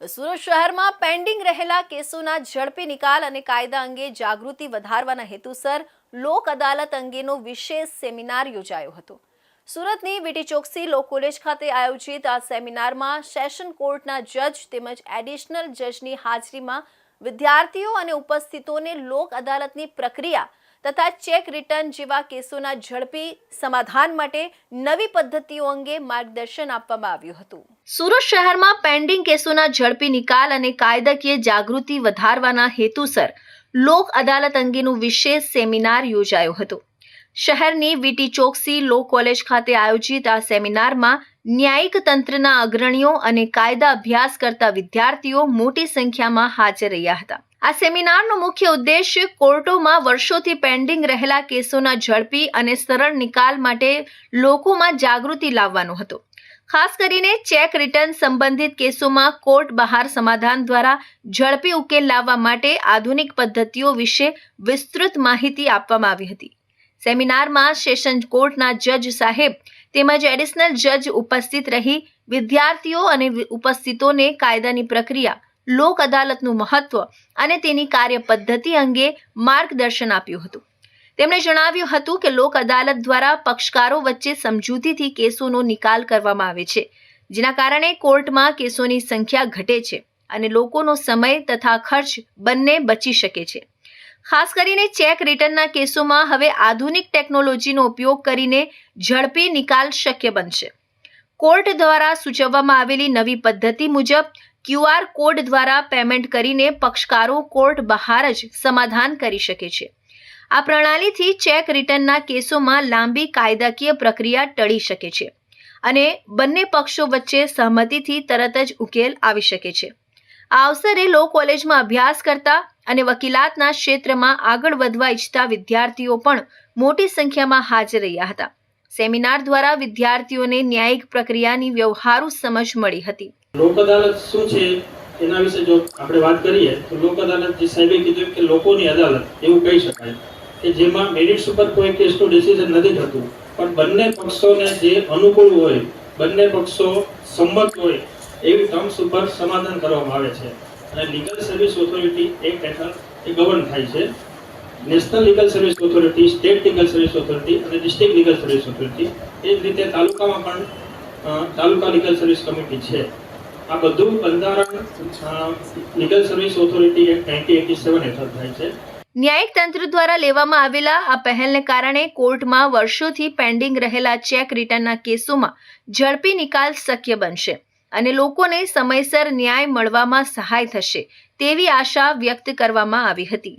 સુરત શહેરમાં પેન્ડિંગ રહેલા કેસોના ઝડપી નિકાલ અને કાયદા અંગે જાગૃતિ વધારવાના હેતુસર લોક અદાલત અંગેનો વિશેષ સેમિનાર યોજાયો હતો। સુરતની વીટી ચોકસી લો કોલેજ ખાતે આયોજિત આ સેમિનારમાં સેશન કોર્ટના જજ તેમજ એડિશનલ જજની હાજરીમાં વિદ્યાર્થીઓ અને ઉપસ્થિતોને લોક અદાલતની પ્રક્રિયા તથા ચેક રિટર્ન જેવા કેસોના ઝડપી સમાધાન માટે નવી પદ્ધતિઓ અંગે માર્ગદર્શન આપવામાં આવ્યું હતું। સુરત શહેરમાં પેન્ડિંગ કેસોના ઝડપી નિકાલ અને કાયદાકીય જાગૃતિ વધારવાના હેતુસર લોક અદાલત અંગેનો વિશેષ સેમિનાર યોજાયો હતો। શહેરની વીટી ચોકસી લો કોલેજ ખાતે આયોજિત આ સેમિનારમાં ન્યાયિક તંત્રના અગ્રણીઓ અને કાયદા અભ્યાસ કરતા વિદ્યાર્થીઓ મોટી સંખ્યામાં હાજર રહ્યા હતા। આ સેમિનારનો મુખ્ય ઉદ્દેશ્ય કોર્ટોમાં વર્ષોથી પેન્ડિંગ રહેલા કેસોના ઝડપી અને સરળ નિકાલ માટે લોકોમાં જાગૃતિ લાવવાનો હતો। ખાસ કરીને ચેક રિટર્ન સંબંધિત કેસોમાં કોર્ટ બહાર સમાધાન દ્વારા ઝડપી ઉકેલ લાવવા માટે આધુનિક પદ્ધતિઓ વિશે વિસ્તૃત માહિતી આપવામાં આવી હતી। સેમિનારમાં સેશન કોર્ટના જજ સાહેબ તેમજ એડિશનલ જજ ઉપસ્થિત રહી વિદ્યાર્થીઓ અને ઉપસ્થિતોને કાયદાની પ્રક્રિયા, લોક અદાલતનું મહત્વ અને તેની કાર્ય પદ્ધતિ અંગે માર્ગદર્શન આપ્યું હતું। તેમણે જણાવ્યું હતું કે લોક અદાલત દ્વારા પક્ષકારો વચ્ચે સમજૂતીથી કેસોનો નિકાલ કરવામાં આવે છે, જેના કારણે કોર્ટમાં કેસોની સંખ્યા ઘટે છે અને લોકોનો સમય તથા ખર્ચ બંને બચી શકે છે। ખાસ કરીને ચેક રિટર્નના કેસોમાં હવે આધુનિક ટેકનોલોજીનો ઉપયોગ કરીને ઝડપી નિકાલ શક્ય બનશે। કોર્ટ દ્વારા સૂચવવામાં આવેલી નવી પદ્ધતિ મુજબ QR કોડ દ્વારા પેમેન્ટ કરીને પક્ષકારો કોર્ટ બહાર જ સમાધાન કરી શકે છે। આ પ્રણાલીથી ચેક રિટર્નના કેસોમાં લાંબી કાયદાકીય પ્રક્રિયા ટળી શકે છે અને બંને પક્ષો વચ્ચે સહમતિથી તરત જ ઉકેલ આવી શકે છે। આ અવસરે લો કોલેજમાં અભ્યાસ કરતા અને વકીલાતના ક્ષેત્રમાં આગળ વધવા ઈચ્છતા વિદ્યાર્થીઓ પણ મોટી સંખ્યામાં હાજર રહ્યા હતા। સેમિનાર દ્વારા વિદ્યાર્થીઓને ન્યાયિક પ્રક્રિયાની વ્યવહારુ સમજ મળી હતી। લોક અદાલત શું છે એના વિશે જો આપણે વાત કરીએ તો લોક અદાલત જે સાહેબે કીધું કે લોકોની અદાલત એવું કહી શકાય કે જેમાં મેરિટ્સ ઉપર કોઈ કેસનું ડિસિઝન નથી થતું, પણ બંને પક્ષોને જે અનુકૂળ હોય, બંને પક્ષો સંમત હોય એવી ટર્મ્સ ઉપર સમાધાન કરવામાં આવે છે અને લીગલ સર્વિસ ઓથોરિટી એક્ટ હેઠળ એ ગવર્ન થાય છે। National legal service authority, state legal service authority અને ડિસ્ટ્રિક્ટ લીગલ સર્વિસ ઓથોરિટી, એ જ રીતે તાલુકામાં પણ તાલુકા લીગલ સર્વિસ કમિટી છે। આ બધું બંધારણ લીગલ સર્વિસ ઓથોરિટી એક્ટ 1987 હેઠળ થાય છે। ન્યાયિક તંત્ર દ્વારા લેવામાં આવેલા આ પહેલને કારણે કોર્ટમાં વર્ષોથી પેન્ડિંગ રહેલા ચેક રિટર્નના કેસોમાં ઝડપી નિકાલ શક્ય બનશે અને લોકોને સમયસર ન્યાય મળવામાં સહાય થશે તેવી આશા વ્યક્ત કરવામાં આવી હતી।